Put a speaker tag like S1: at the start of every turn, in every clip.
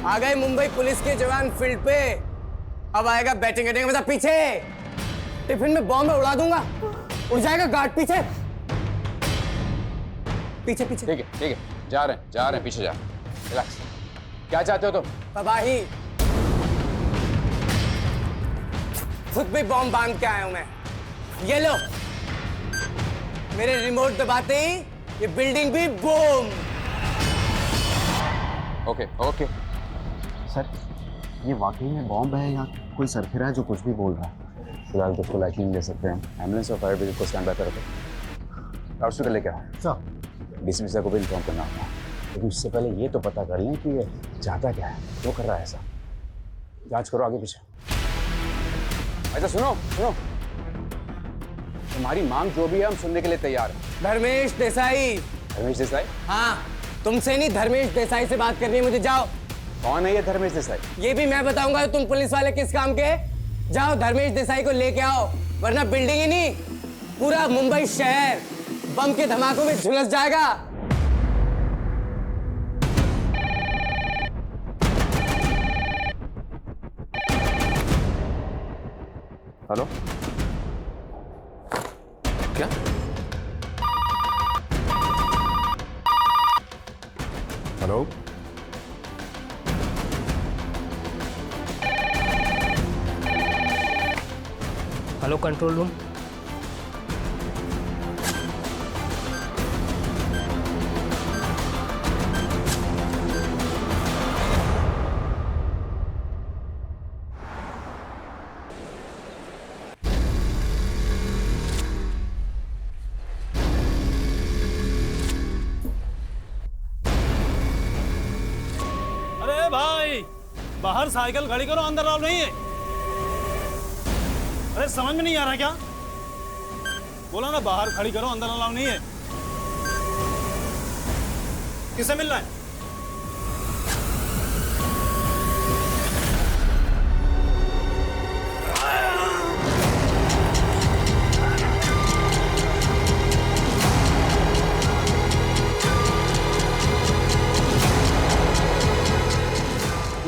S1: आ गए मुंबई पुलिस के जवान फील्ड पे। अब आएगा बैटिंग करने का मजा। पीछे टिफिन में बॉम्ब उड़ा दूंगा, उड़ जाएगा गार्ड। पीछे पीछे पीछे।
S2: ठीक है जा रहे हैं पीछे जा। रिलैक्स। क्या चाहते हो तुम?
S1: तबाही। खुद भी बॉम्ब बांध के आया हूं मैं। ये लो, मेरे रिमोट दबाते ही ये बिल्डिंग भी बूम।
S2: ओके।
S3: सर, ये वाकई में बॉम्ब है या कोई सरफिरा है जो कुछ भी बोल रहा है?
S2: फिलहाल तो उसको लाइटिंग ले सकते हैं। एम्बुलेंस और फायर ब्रिगेड को स्टैंड बाय पे रखो। हॉस्पिटल लेके आओ।
S3: सर,
S2: डीसीपी साहब को भी इन्फॉर्म करना होगा, लेकिन उससे पहले ये तो पता कर लें कि ये चाहता क्या है, क्यों कर रहा है ऐसा। जांच करो आगे पीछे। अच्छा सुनो, तुम्हारी मांग जो भी है हम सुनने के लिए तैयार हैं।
S1: धर्मेश देसाई।
S2: धर्मेश देसाई?
S1: हाँ, तुमसे नहीं, धर्मेश देसाई से बात करनी है मुझे। जाओ।
S2: कौन है ये धर्मेश देसाई?
S1: ये भी मैं बताऊंगा तुम पुलिस वाले किस काम के। जाओ धर्मेश देसाई को लेके आओ, वरना बिल्डिंग ही नहीं पूरा मुंबई शहर बम के धमाकों में झुलस जाएगा।
S2: हेलो, क्या? Hello,
S4: hello control room.
S5: अरे भाई, बाहर साइकिल खड़ी करो, अंदर अलाउ नहीं है। अरे समझ में नहीं आ रहा क्या? बोला ना बाहर खड़ी करो, अंदर अलाउ नहीं है। किससे मिलना है?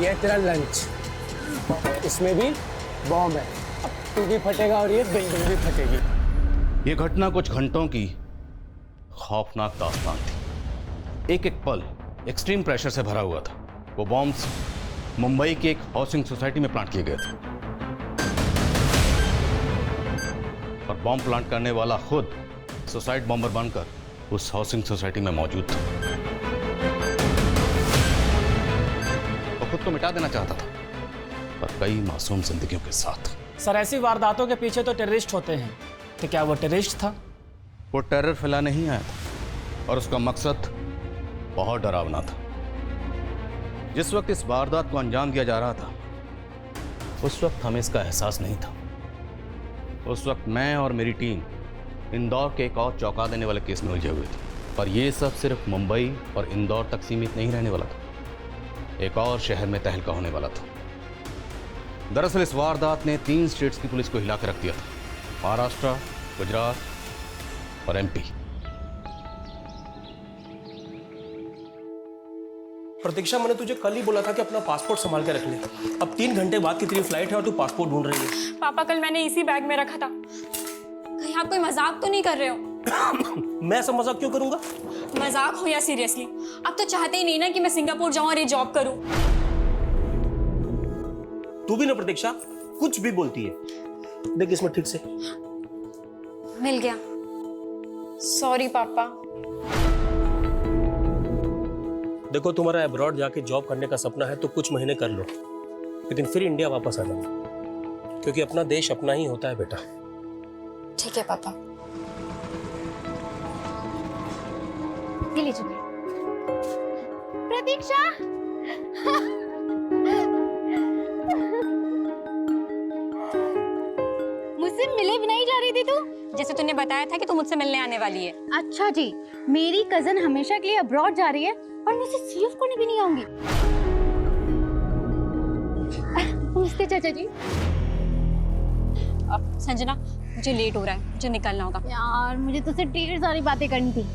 S1: ये तेरा लंच, इसमें भी बॉम्ब है। अब तू भी फटेगा और ये बिल्डिंग भी फटेगी।
S6: ये घटना कुछ घंटों की खौफनाक दास्तान थी। एक एक पल एक्सट्रीम प्रेशर से भरा हुआ था। वो बॉम्ब्स मुंबई की एक हाउसिंग सोसाइटी में प्लांट किए गए थे और बॉम्ब प्लांट करने वाला खुद सुसाइड बॉम्बर बनकर उस हाउसिंग सोसाइटी में मौजूद था। वो खुद तो मिटा देना चाहता था, पर कई मासूम जिंदगियों के साथ।
S4: सर, ऐसी वारदातों के पीछे तो टेररिस्ट होते हैं, तो क्या वो टेररिस्ट था?
S6: वो टेरर फैलाने ही आया था और उसका मकसद बहुत डरावना था। जिस वक्त इस वारदात को अंजाम दिया जा रहा था, उस वक्त हमें इसका एहसास नहीं था। उस वक्त मैं और मेरी टीम इंदौर के एक और चौंका देने वाले केस में उलझे हुए थे। पर यह सब सिर्फ मुंबई और इंदौर तक सीमित नहीं रहने वाला था। एक और शहर में तहलका होने वाला था। दरअसल इस वारदात ने 3 स्टेट्स की पुलिस को हिला कर रख दिया था: महाराष्ट्र, गुजरात और एमपी।
S5: प्रतीक्षा, मैंने तुझे कल ही बोला था कि अपना पासपोर्ट संभाल के रख ले। अब 3 घंटे बाद की तेरी फ्लाइट है और तू पासपोर्ट ढूंढ रही है।
S7: पापा, कल मैंने इसी बैग में रखा था। कहीं आप कोई मजाक तो नहीं कर रहे हो?
S5: मैं ऐसा मजाक क्यों करूंगा?
S7: मजाक हो या सीरियसली, आप तो चाहते ही नहीं ना कि मैं सिंगापुर जाऊं और ये जॉब करूं।
S5: तू भी ना प्रतीक्षा, कुछ भी बोलती है। देख इसमें ठीक से
S7: मिल गया। सॉरी पापा।
S5: देखो, तुम्हारा अब्रॉड जाके जॉब करने का सपना है तो कुछ महीने कर लो, लेकिन फिर इंडिया वापस आ जाना, क्योंकि अपना देश अपना ही होता है बेटा।
S7: ठीक है पापा।
S8: ये लीजिए प्रतीक्षा। मुझसे मिले बिना ही जा रही थी तू?
S7: जैसे तूने बताया था कि तू मुझसे मिलने आने वाली है।
S8: अच्छा जी, मेरी कजन हमेशा के लिए अब्रॉड जा रही है और मैं उसे सी ऑफ करने भी नहीं आऊंगी। नमस्ते चाचा जी।
S7: अब संजना, मुझे लेट हो रहा है, मुझे निकलना होगा।
S8: यार, मुझे तुझसे ढेर सारी बातें करनी थी।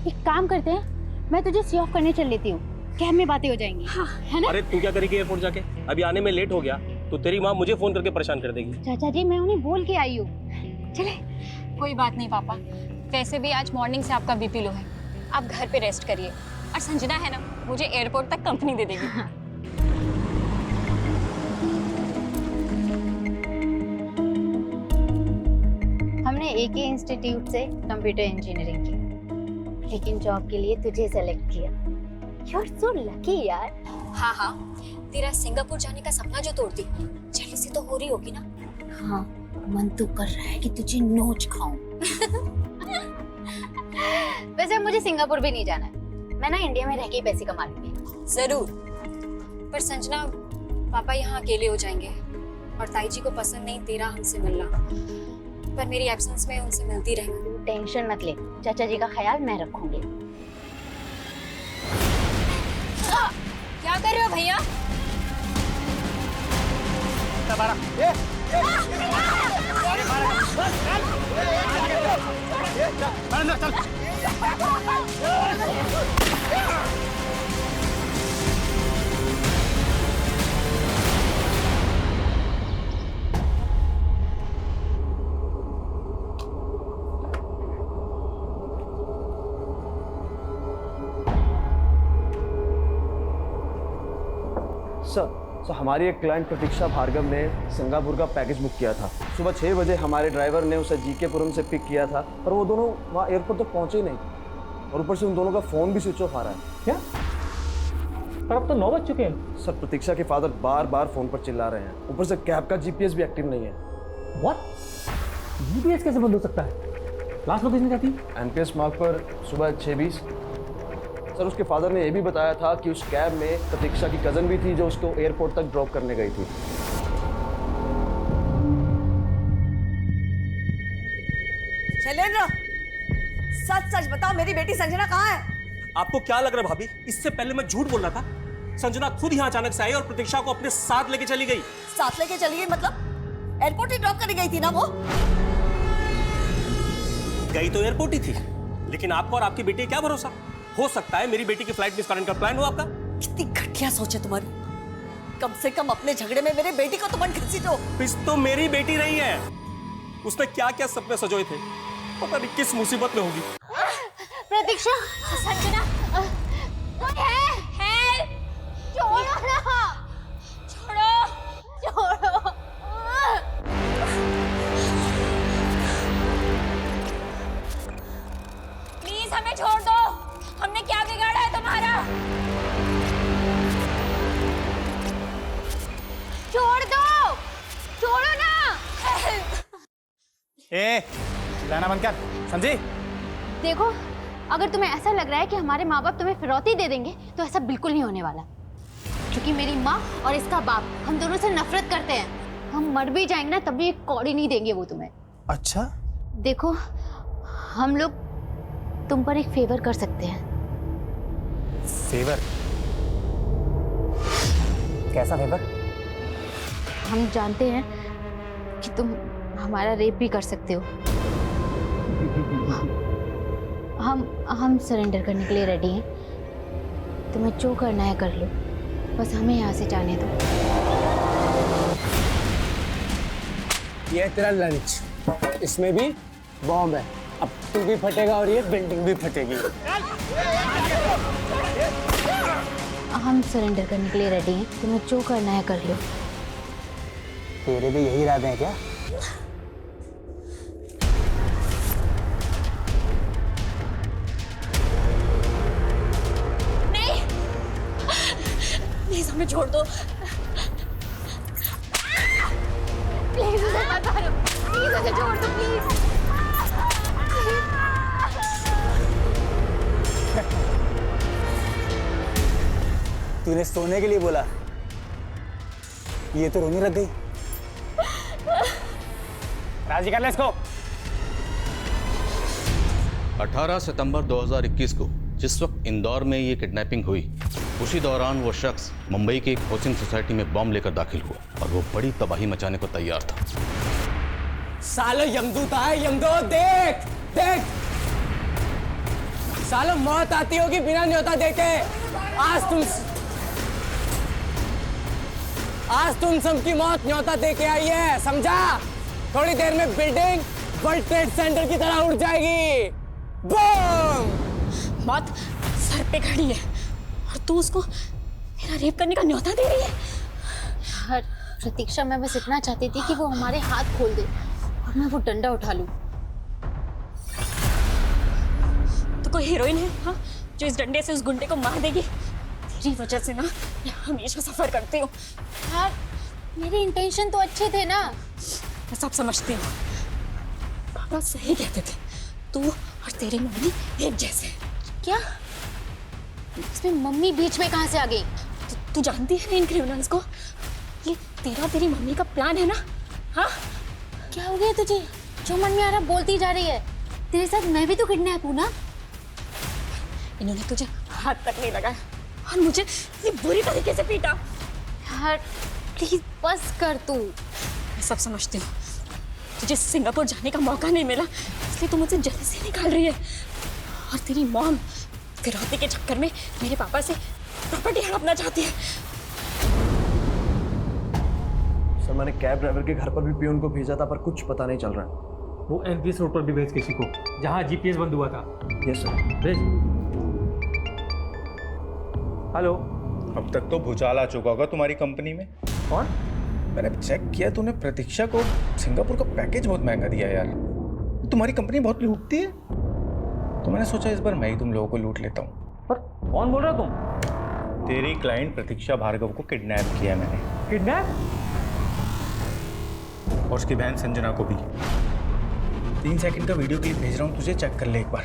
S8: एक काम करते हैं, मैं तुझे सी ऑफ करने चल लेती हूँ, कैब में बातें हो जाएंगी, है ना?
S5: अरे तू क्या करेगी एयरपोर्ट जाके? अभी आने में लेट हो गया तो तेरी माँ मुझे फोन करके परेशान कर देगी।
S8: चाचा जी मैं उन्हें बोल के आई हूँ। चले।
S7: कोई बात नहीं पापा, वैसे भी आज मॉर्निंग से आपका बीपी लो है, आप घर पे रेस्ट करिए। और संजना है ना, मुझे एयरपोर्ट तक कंपनी दे देगी।
S8: हमने एक ही इंस्टीट्यूट से कंप्यूटर इंजीनियरिंग की, लेकिन जॉब के लिए तुझे सेलेक्ट किया। यू आर सो लकी यार।
S7: हाँ हाँ, तेरा सिंगापुर जाने का सपना जो तोड़ दी, जेलसी तो हो रही होगी ना?
S8: हाँ, मन तो कर रहा है कि तुझे नोच खाऊं। वैसे मुझे सिंगापुर भी नहीं जाना है, मैं ना इंडिया में रह के ही पैसे कमा लूंगी।
S7: जरूर, पर संजना पापा यहाँ अकेले हो जाएंगे और ताई जी को पसंद नहीं तेरा हमसे मिलना, पर मेरी एब्सेंस में उनसे मिलती रहना।
S8: टेंशन मत ले, चाचा जी का ख्याल मैं रखूंगी।
S7: क्या कर रहे हो भैया?
S3: सर हमारी एक क्लाइंट प्रतीक्षा भार्गव ने सिंगापुर का पैकेज बुक किया था। सुबह 6 बजे हमारे ड्राइवर ने उसे जीकेपुरम से पिक किया था, पर वो दोनों वहाँ एयरपोर्ट तक पहुँचे ही नहीं, और ऊपर से उन दोनों का फ़ोन भी स्विच ऑफ आ रहा है।
S9: क्या? पर अब तो 9 बज चुके हैं।
S3: सर प्रतीक्षा के फादर बार बार फ़ोन पर चिल्ला रहे हैं, ऊपर से कैब का GPS भी एक्टिव नहीं है।
S9: व्हाट? GPS कैसे बंद हो सकता है? लास्ट लोकेशन क्या थी?
S3: NPS मार्ग पर सुबह 6:20। सर उसके फादर ने यह भी बताया था कि उस कैब में प्रतीक्षा की कज़न भी थी जो उसको एयरपोर्ट तक ड्रॉप करने गई थी।
S10: शैलेंद्र, सच सच बताओ, मेरी बेटी संजना कहाँ है?
S5: आपको क्या लग रहा है भाभी? इससे पहले मैं झूठ बोल रहा था। संजना खुद यहाँ अचानक से आई और प्रतीक्षा को अपने साथ लेके चली गई।
S10: साथ लेके चली गई मतलब? एयरपोर्ट ही ड्रॉप करने गई थी ना वो?
S5: गई तो एयरपोर्ट ही थी, लेकिन आपको और आपकी बेटी क्या भरोसा? हो सकता है मेरी बेटी की फ्लाइट मिस करने का प्लान हो आपका।
S10: कितनी घटिया सोच है तुम्हारी। कम से कम अपने झगड़े में मेरी बेटी को तो मत घसीटो।
S5: पिस तो मेरी बेटी रही है, उसने क्या क्या सपने सजोए थे, पता नहीं किस मुसीबत में होगी।
S8: प्रतीक्षा,
S7: संजना,
S8: कोई है? छोड़ो ना, छोड़ो।
S7: प्लीज हमें छोड़ दो, हमने क्या बिगाड़ा है तुम्हारा?
S8: छोड़ दो, छोड़ो ना।
S9: चिल्लाना बंद कर, समझी?
S8: देखो, अगर तुम्हें ऐसा लग रहा है कि हमारे माँ बाप तुम्हें फिरौती दे देंगे तो ऐसा बिल्कुल नहीं होने वाला, क्योंकि मेरी माँ और इसका बाप हम दोनों से नफरत करते हैं। हम मर भी जाएंगे ना तब भी एक कौड़ी नहीं देंगे वो तुम्हें।
S9: अच्छा?
S8: देखो, हम लोग तुम पर एक फेवर कर सकते हैं।
S9: फेवर? कैसा फेवर?
S8: हम जानते हैं कि तुम हमारा रेप भी कर सकते हो। हम सरेंडर करने के लिए रेडी हैं। तुम्हें जो करना है कर लो, बस हमें यहाँ से जाने दो।
S1: ये तेरा लंच, इसमें भी बॉम्ब है। अब तू भी फटेगा और ये बिल्डिंग भी फटेगी।
S8: हम सरेंडर करने के लिए रेडी हैं। तुम्हें जो करना है कर लो।
S1: तेरे भी यही इरादे हैं क्या?
S7: प्लीज हमें छोड़ दो।
S8: प्लीज उसे मत मारो, प्लीज उसे छोड़ दो, प्लीज।
S1: तूने सोने के लिए बोला, ये तो रोने लग गई।
S9: राजी कर ले इसको।
S6: 18 सितंबर 2021 को जिस वक्त इंदौर में ये किडनैपिंग हुई, उसी दौरान वो शख्स मुंबई की एक हाउसिंग सोसाइटी में बॉम्ब लेकर दाखिल हुआ और वो बड़ी तबाही मचाने को तैयार था।
S1: सालो यमदूत आए, यमदूत देख देख। सालो मौत आती होगी बिना न्योता देके। आज तुम सबकी मौत न्योता दे के आई है, समझा? थोड़ी देर में बिल्डिंग वर्ल्ड ट्रेड सेंटर की तरह उड़ जाएगी। बूम!
S7: मौत सर पे खड़ी है और तू उसको मेरा रेप करने का न्योता दे रही है।
S8: यार प्रतीक्षा, मैं बस इतना चाहती थी कि वो हमारे हाथ खोल दे और मैं वो डंडा उठा लूं।
S7: तो कोई हीरोइन है हाँ, जो इस डंडे से उस गुंडे को मार देगी? तेरी वजह से ना मैं हमेशा सफर करती हूँ।
S8: यार मेरे इंटेंशन तो अच्छे थे ना।
S7: मैं सब समझती हूँ, पापा सही कहते थे, तू और तेरी मम्मी एक जैसे हैं।
S8: क्या? इसमें मम्मी बीच में कहाँ से आ गई?
S7: तू जानती है ना इन क्रिमिनल्स को? ये तेरा तेरी मम्मी का प्लान है ना? हाँ?
S8: क्या हो गया तुझे? जो मन में आ रहा बोलती जा रही है। तेरे साथ मैं भी तो किडनैप हूँ ना।
S7: इन्होंने तुझे हाथ तक नहीं लगाया और मुझे ये बुरी तरीके से पीटा।
S8: यार प्लीज बस कर तू।
S7: मैं सब समझती हूँ, तुझे सिंगापुर जाने का मौका नहीं मिला इसलिए तू मुझे जल्दी से निकाल रही है। और तेरी मॉम फिरौती के चक्कर में मेरे पापा से प्रॉपर्टी हड़पना चाहती है।
S3: सर मैंने कैब ड्राइवर के घर पर भी पियून को भेजा था, पर कुछ पता नहीं चल रहा है।
S9: वो एनपीएस रोड पर भी भेज किसी को, जहाँ जीपीएस बंद हुआ था।
S3: Yes sir.
S9: भेज। हेलो।
S11: अब तक तो भूचाल आ चुका होगा तुम्हारी कंपनी में।
S9: कौन?
S11: मैंने चेक किया, तूने प्रतीक्षा को सिंगापुर का पैकेज बहुत महंगा दिया यार। तुम्हारी कंपनी बहुत लूटती है, तो मैंने सोचा इस बार मैं ही तुम लोगों को लूट लेता हूँ।
S9: पर कौन बोल रहा तुम?
S11: तेरी क्लाइंट प्रतीक्षा भार्गव को किडनैप किया मैंने।
S9: किडनैप?
S11: और उसकी बहन संजना को भी। 3 सेकंड का वीडियो क्लिप भेज रहा हूँ तुझे, चेक कर ले एक बार।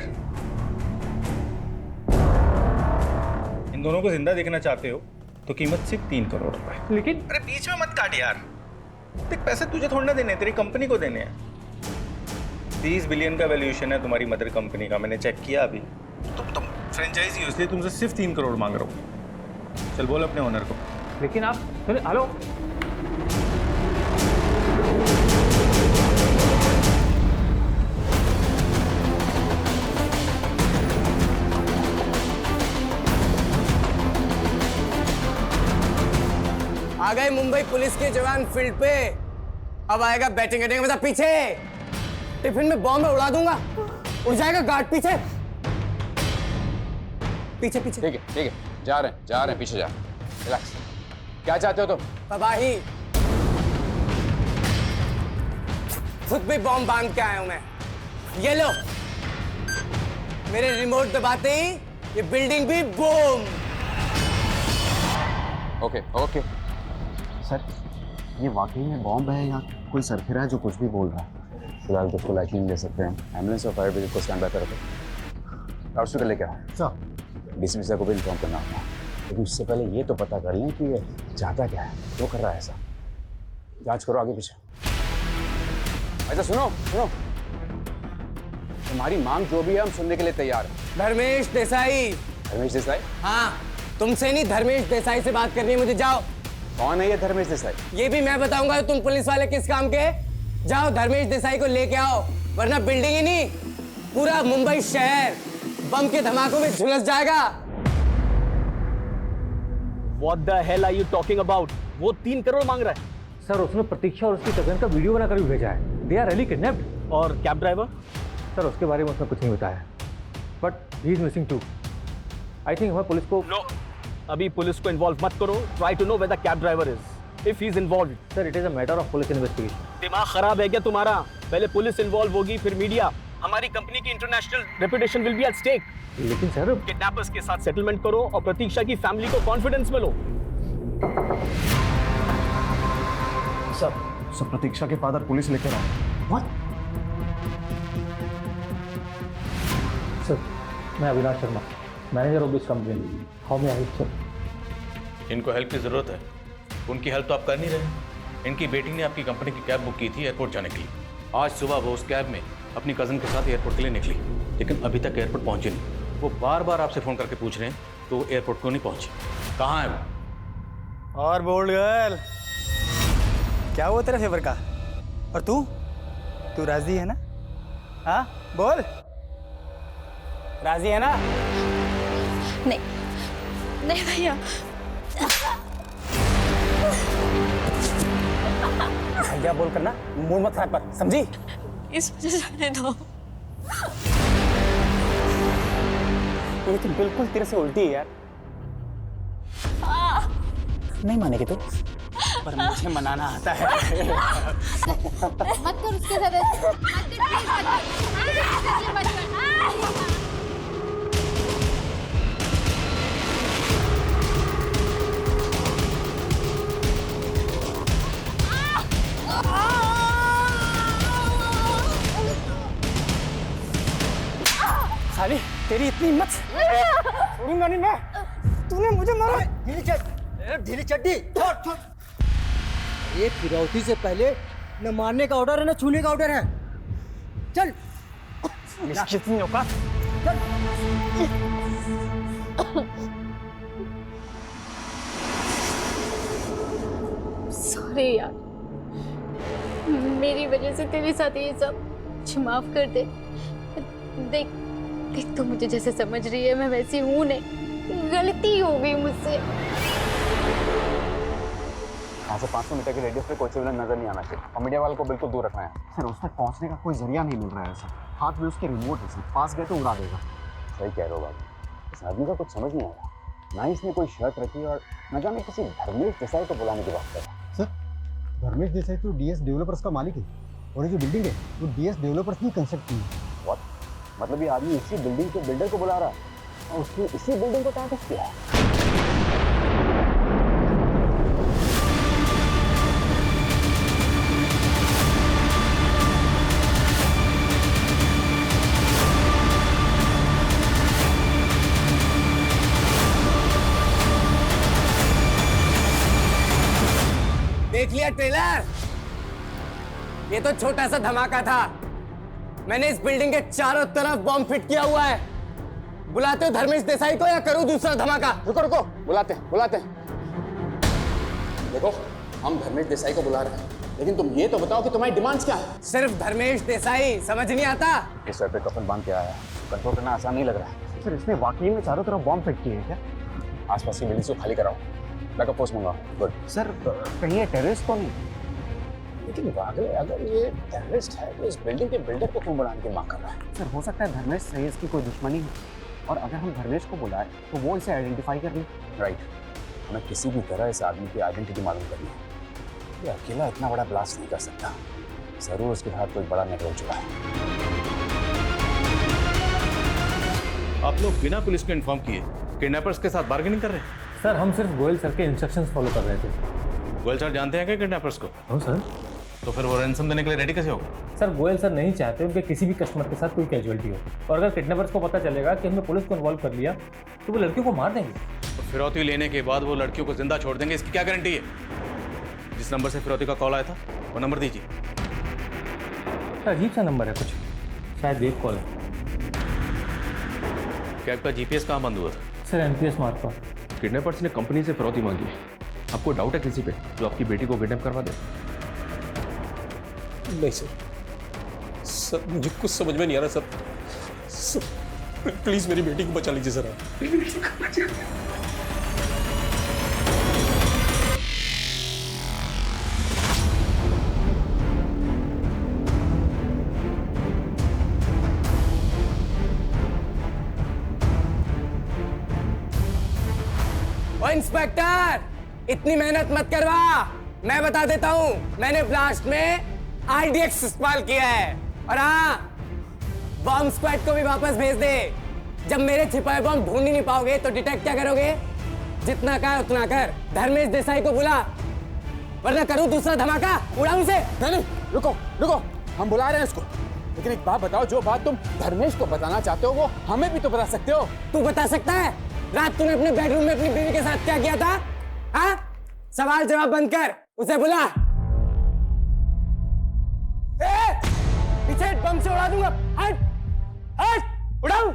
S11: इन दोनों को जिंदा देखना चाहते हो तो कीमत सिर्फ 3 करोड़ रुपए।
S9: लेकिन
S11: अरे बीच में मत काट यार, देख पैसे तुझे थोड़ा ना देने, तेरी कंपनी को देने हैं। 30 बिलियन का वैल्यूएशन है तुम्हारी मदर कंपनी का, मैंने चेक किया अभी। तुम फ्रेंचाइजी हो इसलिए तुमसे सिर्फ 3 करोड़ मांग रहा हूँ। चल बोल अपने ओनर को।
S9: लेकिन आप सुनिए, हेलो।
S1: आ गए मुंबई पुलिस के जवान फील्ड पे। अब आएगा बैटिंग करने का मजा। पीछे टिफिन में बॉम्ब उड़ा दूंगा, उड़ जाएगा गार्ड। पीछे पीछे पीछे।
S2: ठीक है, जा रहे हैं, पीछे जा। रिलैक्स। क्या चाहते हो तुम?
S1: तबाही। खुद भी बॉम्ब बांध के आया हूं मैं। ये लो, मेरे रिमोट दबाते ही ये बिल्डिंग भी बूम।
S2: ओके।
S3: सर ये वाकई में बॉम्ब है या कोई सरफिरा है जो कुछ भी बोल रहा है?
S2: फिलहाल तो उसको लाइटनिंग ले सकते हैं। एम्बुलेंस और फायर ब्रिगेड को स्टैंड बाय करो। लाउड स्पीकर लेके आओ।
S3: सर
S2: डीसीपी साहब को भी इन्फॉर्म करना होगा, लेकिन उससे पहले ये तो पता कर लें कि ये चाहता क्या है, क्यों कर रहा है ऐसा। जांच करो आगे पीछे। ऐसा सुनो, तुम्हारी मांग जो भी है हम सुनने के लिए तैयार हैं।
S1: धर्मेश देसाई।
S2: धर्मेश देसाई?
S1: हाँ, तुमसे नहीं, धर्मेश देसाई से बात करनी है मुझे। जाओ।
S2: कौन है ये धर्मेश देसाई?
S1: ये भी मैं बताऊंगा तुम पुलिस वाले किस काम के। जाओ धर्मेश देसाई को लेके आओ, वरना बिल्डिंग ही नहीं पूरा मुंबई शहर बम के धमाकों में झुलस जाएगा।
S3: What the hell are you talking about? वो 3 करोड़ मांग रहा है।
S9: सर उसने प्रतीक्षा और उसकी कजन का वीडियो बनाकर भी भेजा है। They are really kidnapped.
S3: और कैब ड्राइवर?
S9: सर उसके बारे में उसने कुछ नहीं बताया, but he is missing too. I think हमें पुलिस को
S3: नो, अभी पुलिस को इन्वॉल्व मत करो। Try to know where the cab driver is. If he is involve,
S9: sir it is a matter of police investigation.
S3: दिमाग खराब है क्या तुम्हारा? पहले पुलिस इन्वॉल्व होगी, फिर मीडिया। हमारी कंपनी की international reputation will be at stake.
S9: लेकिन सर
S3: किडनैपर्स के साथ सेटलमेंट करो और प्रतीक्षा की फैमिली को कॉन्फिडेंस में लो। सर प्रतीक्षा के फादर पुलिस लेकर आए।
S9: व्हाट? सर मैं Avinash Sharma, manager of this company. How may I help sir?
S6: इनको हेल्प की ज़रूरत है, उनकी हेल्प तो आप कर नहीं रहे। इनकी बेटी ने आपकी कंपनी की कैब बुक की थी एयरपोर्ट जाने के लिए। आज सुबह वो उस कैब में अपनी कज़न के साथ एयरपोर्ट के लिए निकली, लेकिन अभी तक एयरपोर्ट पहुंची नहीं। वो बार बार आपसे फ़ोन करके पूछ रहे हैं तो एयरपोर्ट क्यों नहीं पहुंची, कहाँ है वो?
S12: और बोल्ड गर्ल, क्या हुआ तेरे फेवर का? और तू राजी है ना? हाँ बोल, राजी है ना?
S7: नहीं, नहीं भैया,
S2: भैया बोल करना मूड मत खराब कर, समझी?
S7: इस वजह से जाने दो।
S2: ये तो बिल्कुल तेरे से उल्टी है यार। नहीं मानेगी तू, पर मुझे मनाना आता है।
S8: मत कर उसके साथ ऐसे। मत कर, प्लीज मत कर।
S12: साली तेरी इतनी हिम्मत, छोड़ूंगा नहीं मैं। तूने मुझे मारा।
S13: ढीली चड्डी छोड़ छोड़। ये फिरौती से पहले न मारने का ऑर्डर है न छूने का ऑर्डर है। चल
S12: कितनी औकात।
S7: सॉरी यार, मेरी वजह से तेरे साथ ये सब। मुझे माफ कर दे। देख देख, तू मुझे जैसे समझ रही है मैं वैसी हूँ नहीं, गलती हो गई मुझसे।
S2: यहाँ से 500 मीटर के रेडियस पे कोई सिविलियन नजर नहीं आना चाहिए और मीडिया वालों को बिल्कुल दूर रखना है।
S3: सर उस तक पहुंचने का कोई जरिया नहीं मिल रहा है सर। हाथ में उसके रिमोट है सर, पास गए तो उड़ा देगा।
S2: सही कह रहे हो बाबू, इस आदमी का कुछ समझ नहीं आ रहा। ना इसने कोई शर्त रखी और न जाने किसी धर्मेश देसाई को बुलाने की बात कर रहा है।
S13: सर धर्मेश देसाई तो डीएस डेवलपर्स का मालिक है और ये जो बिल्डिंग है वो डीएस डेवलपर्स ने कंस्ट्रक्ट की है।
S2: What? मतलब ये आदमी इसी बिल्डिंग के बिल्डर को बुला रहा है और उसने इसी बिल्डिंग को टारगेट किया है।
S1: देख लिया ट्रेलर? ये तो छोटा सा धमाका था। मैंने इस बिल्डिंग के चारों तरफ बॉम्ब फिट किया हुआ है। बुलाते हो धर्मेश देसाई को या करूं दूसरा धमाका?
S2: रुको रुको, बुलाते हैं। देखो हम धर्मेश देसाई को बुला रहे हैं, लेकिन तुम ये तो बताओ कि तुम्हारी डिमांड्स क्या है?
S1: सिर्फ धर्मेश देसाई, समझ नहीं आता?
S2: इस सर पे कफन बांध के आया है, कंट्रोल करना आसान नहीं लग रहा है।
S3: सर इसने वाकई में चारों तरफ बॉम्ब फिट किए हैं क्या?
S2: आसपास की बिल्डिंग को खाली कराओ, बैकअप फोर्स मंगाओ। गुड।
S3: सर कहीं ये टेररिस्ट तो नहीं?
S2: लेकिन वाकई अगर ये टेररिस्ट है तो इस बिल्डिंग के बिल्डर को क्यों बुलाने की मांग कर रहा है?
S3: सर हो सकता है धर्मेश से इसकी कोई दुश्मनी हो और अगर हम धर्मेश को बुलाए तो वो इसे आइडेंटिफाई कर ले।
S2: राइट, हमें किसी भी तरह इस आदमी की आइडेंटिटी मालूम करनी है। ये अकेला इतना बड़ा ब्लास्ट नहीं कर सकता, जरूर उसके साथ कोई बड़ा नेटवर्क जुड़ा है।
S6: आप लोग बिना पुलिस को इन्फॉर्म किए किडनैपर्स के साथ बार्गेनिंग कर रहे हैं?
S9: सर हम सिर्फ गोयल सर के इंस्ट्रक्शंस फॉलो कर रहे थे।
S6: गोयल सर जानते हैं क्या किडनैपर्स को?
S9: हाँ सर।
S6: तो फिर वो रैंसम देने के लिए रेडी कैसे होगा?
S9: सर गोयल सर नहीं चाहते उनके किसी भी कस्टमर के साथ कोई कैजुअलिटी हो, और अगर किडनैपर्स को पता चलेगा कि हमने पुलिस को इन्वॉल्व कर लिया तो वो लड़कियों को मार देंगे।
S6: तो फिरौती लेने के बाद वो लड़कियों को जिंदा छोड़ देंगे, इसकी क्या गारंटी है? जिस नंबर से फिरौती का कॉल आया था वो नंबर दीजिए।
S9: सर अजीब सा नंबर है कुछ, शायद एक कॉल है।
S6: कैब का जीपीएस कहाँ बंद हुआ था?
S9: सर एनपीएस मार्ग पर।
S14: किडनैपर्स ने कंपनी से फिरौती मांगी है। आपको डाउट है किसी पे जो आपकी बेटी को किडनैप करवा दे?
S5: नहीं सर, मुझे कुछ समझ में नहीं आ रहा सर। प्लीज मेरी बेटी को बचा लीजिए सर आप।
S1: ओ इंस्पेक्टर, इतनी मेहनत मत करवा। मैं बता देता हूं, मैंने ब्लास्ट में आरडीएक्स इस्तेमाल किया है। और हाँ, बॉम्ब स्क्वाड को भी वापस भेज दे। जब मेरे छिपाए बॉम्ब ढूंढ ही नहीं पाओगे तो डिटेक्ट क्या करोगे? जितना कहा उतना कर। धर्मेश देसाई को बुला, वरना करूं दूसरा धमाका, उड़ाऊं इसे।
S2: नहीं, रुको, हम बुला रहे हैं उसको। लेकिन एक बात बताओ, जो बात तुम धर्मेश को बताना चाहते हो वो हमें भी तो बता सकते हो।
S1: तू बता सकता है रात तूने अपने बेडरूम में अपनी बीवी के साथ क्या किया था? हाँ, सवाल जवाब बंद कर, उसे बुला। पीछे बम से उड़ा दूंगा। हट हट, उड़ाऊं।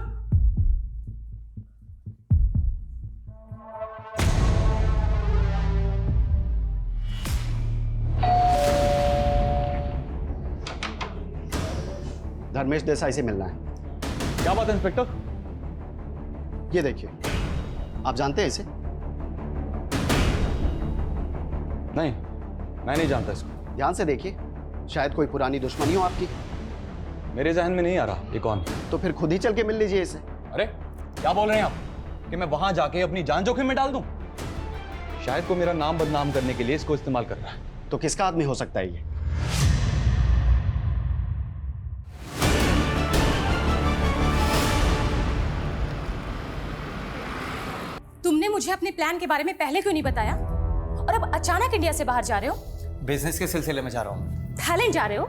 S3: धर्मेश देसाई से मिलना है।
S14: क्या बात है इंस्पेक्टर?
S3: ये देखिए, आप जानते हैं इसे?
S6: नहीं, मैं नहीं जानता इसको।
S3: ध्यान से देखिए, शायद कोई पुरानी दुश्मनी हो आपकी।
S6: मेरे जहन में नहीं आ रहा ये कौन।
S3: तो फिर खुद ही चल के मिल लीजिए इसे।
S6: अरे क्या बोल रहे हैं आप कि मैं वहां जाके अपनी जान जोखिम में डाल दूं? शायद को मेरा नाम बदनाम करने के लिए इसको इस्तेमाल कर रहा है।
S3: तो किसका आदमी हो सकता है ये?
S7: तुमने मुझे अपने प्लान के बारे में पहले क्यों नहीं बताया? और अब अचानक इंडिया से बाहर जा रहे हो?
S12: बिजनेस के सिलसिले में जा रहा हूँ।
S7: थाईलैंड जा रहे हो?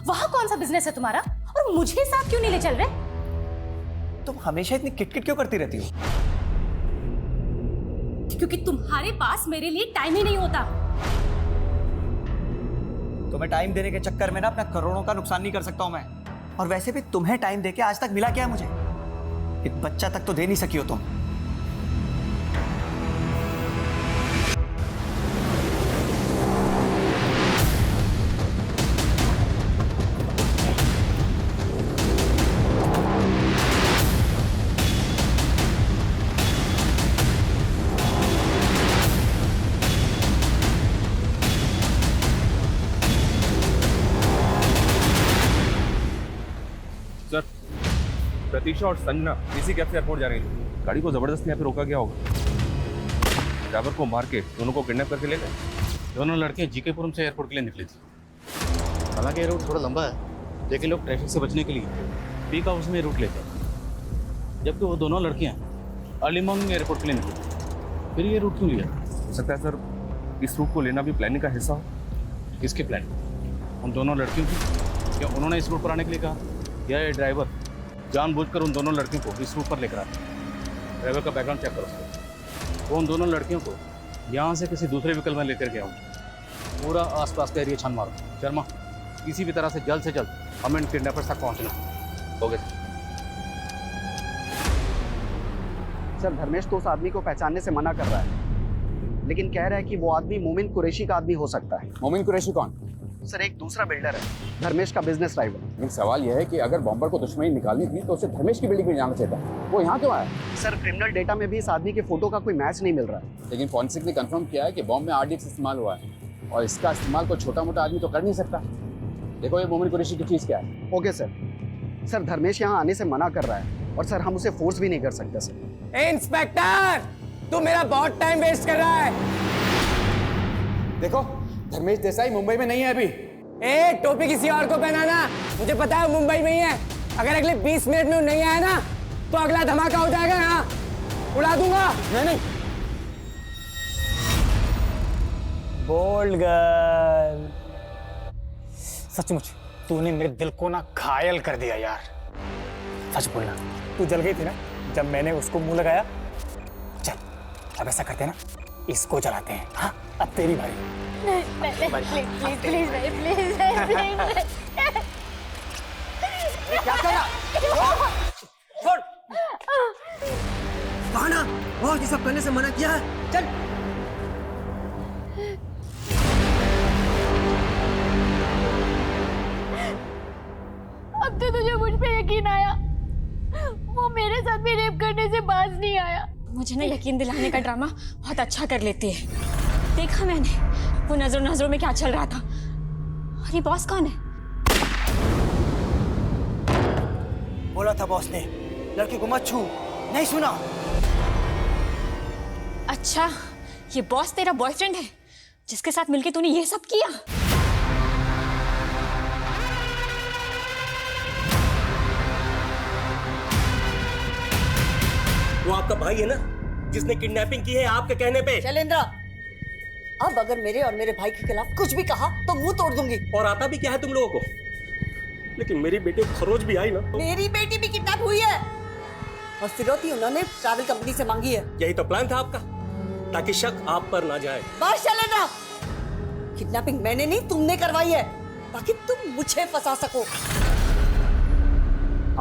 S7: वहां कौन सा बिजनेस है तुम्हारा? और मुझे साथ क्यों नहीं ले चल रहे?
S12: तुम हमेशा इतनी किटकिट क्यों करती रहती हो?
S7: क्योंकि तुम्हारे पास मेरे लिए टाइम ही नहीं होता।
S12: तुम्हें टाइम देने के चक्कर में ना अपना करोड़ों का नुकसान नहीं कर सकता हूं मैं। और वैसे भी तुम्हें टाइम देके आज तक मिला क्या है मुझे? एक बच्चा तक तो दे नहीं सकी हो तुम।
S14: सर, प्रतीक्षा और संजना इसी कैब से एयरपोर्ट जा रही थी। गाड़ी को जबरदस्ती यहाँ पे रोका गया होगा। ड्राइवर को मार के दोनों को किडनैप करके ले गए।
S6: दोनों लड़कियां जीकेपुरम से एयरपोर्ट के लिए निकली थी। हालांकि ये रूट थोड़ा लंबा है, लेकिन लोग ट्रैफिक से बचने के लिए पीक आवर्स में रूट लेते हैं। जबकि वो दोनों लड़कियां अर्ली मॉर्निंग एयरपोर्ट के लिए निकली। फिर ये रूट क्यों लिया?
S14: हो सकता है सर इस रूट को लेना भी प्लानिंग का हिस्सा हो।
S6: किसकी प्लानिंग? उन दोनों लड़कियों की? क्या उन्होंने इस रूट पर आने के लिए कहा? या ये ड्राइवर जानबूझकर उन दोनों लड़कियों को इस रूट पर लेकर आया? ड्राइवर का बैकग्राउंड चेक करो। वो उन दोनों लड़कियों को यहाँ से किसी दूसरे व्हीकल में लेकर गया हूँ। पूरा आसपास का एरिया छान मारो। शर्मा, किसी भी तरह से जल्द हमें इन किडनैपर्स तक पहुँचना। हो गया
S3: सर, धर्मेश तो उस आदमी को पहचानने से मना कर रहा है, लेकिन कह रहा है कि वो आदमी मोमिन कुरैशी का आदमी हो सकता है।
S2: मोमिन कुरैशी कौन?
S3: सर, एक दूसरा बिल्डर है, धर्मेश का बिजनेस राइवल।
S2: लेकिन सवाल यह है कि अगर बॉम्बर को दुश्मनी निकालनी थी तो उसे धर्मेश की बिल्डिंग में जाना चाहिए था। वो यहाँ क्यों आया?
S3: सर, क्रिमिनल डेटा में भी इस आदमी के फोटो का कोई मैच नहीं मिल रहा है।
S2: लेकिन फॉरेंसिक ने कंफर्म किया है कि बॉम्ब में RDX इस्तेमाल हुआ है, और इसका इस्तेमाल कोई छोटा मोटा आदमी तो कर नहीं सकता। देखो ये मोमिन कुरैशी की चीज़ क्या है।
S3: Okay sir. सर, धर्मेश यहाँ आने से मना कर रहा है, और सर हम उसे फोर्स भी नहीं कर सकते सर।
S1: इंस्पेक्टर, तू मेरा बहुत टाइम वेस्ट कर रहा है।
S2: देखो, धर्मेश देसाई मुंबई में नहीं है अभी।
S1: ए, टोपी किसी और को पहनाना, मुझे पता है वो मुंबई में ही है। अगर अगले 20 मिनट में वो नहीं आया ना तो अगला धमाका हो जाएगा, यहाँ उड़ा दूंगा।
S2: नहीं।
S12: बोल्ड गर्ल, सचमुच तूने मेरे दिल को ना घायल कर दिया यार। सच बोलना, तू जल गई थी ना जब मैंने उसको मुंह लगाया। चल अब ऐसा करते हैं ना, इसको जलाते हैं। हाँ, अब तेरी बारी।
S8: प्लीज
S12: क्या कर रहा? छोड़। कहा ना, बहुत ये सब करने से मना किया है। चल।
S8: अब तो तुझे मुझ पे यकीन आया। वो मेरे साथ भी रेप करने से बाज नहीं आया।
S7: मुझे ना यकीन दिलाने का ड्रामा बहुत अच्छा कर लेती है। देखा मैंने वो नजरों में क्या चल रहा था। और ये बॉस कौन है?
S12: बोला था बॉस ने, लड़की को मत छू। नहीं सुना?
S7: अच्छा, ये बॉस तेरा बॉयफ्रेंड है जिसके साथ मिलके तूने ये सब किया?
S5: वो आपका भाई है ना जिसने किडनैपिंग की है आपके कहने पे?
S10: शैलेंद्र, अब अगर मेरे और मेरे भाई के खिलाफ कुछ भी कहा तो मुंह तोड़ दूंगी।
S5: और आता भी क्या है तुम लोगों को? लेकिन मेरी बेटी खरोज भी आई ना तो...
S10: मेरी बेटी भी किडनैप हुई है और फिरौती उन्होंने ट्रैवल कंपनी से मांगी है।
S5: यही तो प्लान था आपका, ताकि शक आप पर ना जाए।
S10: बस शैलेंद्र, किडनैपिंग मैंने नहीं तुमने करवाई है, ताकि तुम मुझे फंसा सको।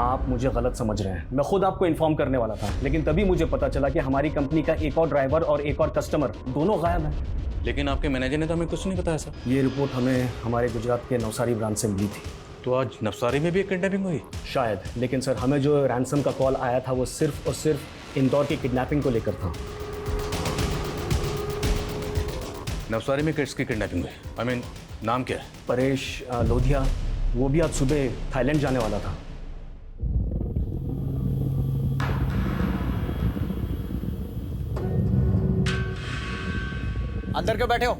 S3: आप मुझे गलत समझ रहे हैं। मैं खुद आपको इन्फॉर्म करने वाला था, लेकिन तभी मुझे पता चला कि हमारी कंपनी का एक और ड्राइवर और एक और कस्टमर दोनों गायब हैं।
S6: लेकिन आपके मैनेजर ने तो हमें कुछ नहीं बताया सर।
S3: ये रिपोर्ट हमें हमारे गुजरात के नवसारी ब्रांच से मिली थी।
S6: तो आज नवसारी में भी एक किडनैपिंग हुई?
S3: शायद, लेकिन सर हमें जो रैंसम का कॉल आया था वो सिर्फ और सिर्फ इंदौर की किडनैपिंग को लेकर था।
S6: नवसारी में किड्स की किडनैपिंग हुई। आई मीन नाम क्या है?
S3: परेश लोधिया, वो भी आज सुबह थाईलैंड जाने वाला था।
S13: अंदर क्यों बैठे हो?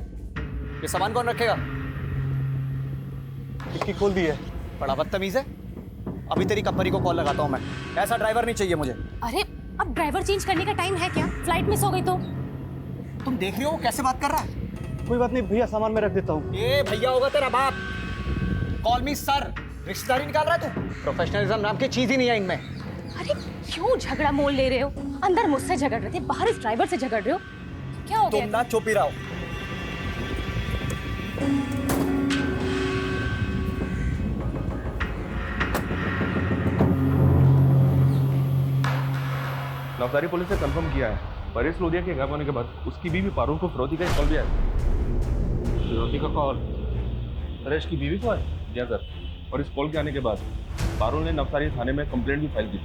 S13: ये सामान कौन रखेगा? डिक्की खोल दी है। बड़ा बदतमीज है। अभी तेरी कंपनी को कॉल लगाता हूँ मैं। ऐसा ड्राइवर नहीं चाहिए मुझे।
S7: अरे अब ड्राइवर चेंज करने का टाइम है क्या? फ्लाइट मिस हो गई तो?
S13: तुम देख रहे हो कैसे बात कर रहा है?
S3: कोई बात नहीं भैया, सामान मैं रख देता हूँ।
S13: ये भैया होगा तेरा बाप। कॉल मी सर। रिश्तेदारी निकाल रहा है तू? प्रोफेशनलिज्म नाम की चीज ही नहीं है इनमें।
S7: अरे क्यों झगड़ा मोल ले रहे हो? अंदर मुझसे झगड़ रहे थे, बाहर इस ड्राइवर से झगड़ रहे हो, क्या हो गया?
S13: तुम ना चुप ही रहो।
S14: नवसारी पुलिस ने कंफर्म किया है परेश लोधिया के गायब होने के बाद उसकी बीवी पारुल को फिरौती का कॉल भी आया। फिरौती का कॉल परेश की बीवी को है? जी सर। और इस कॉल के आने के बाद पारुल ने नवसारी थाने में कंप्लेंट भी फाइल की।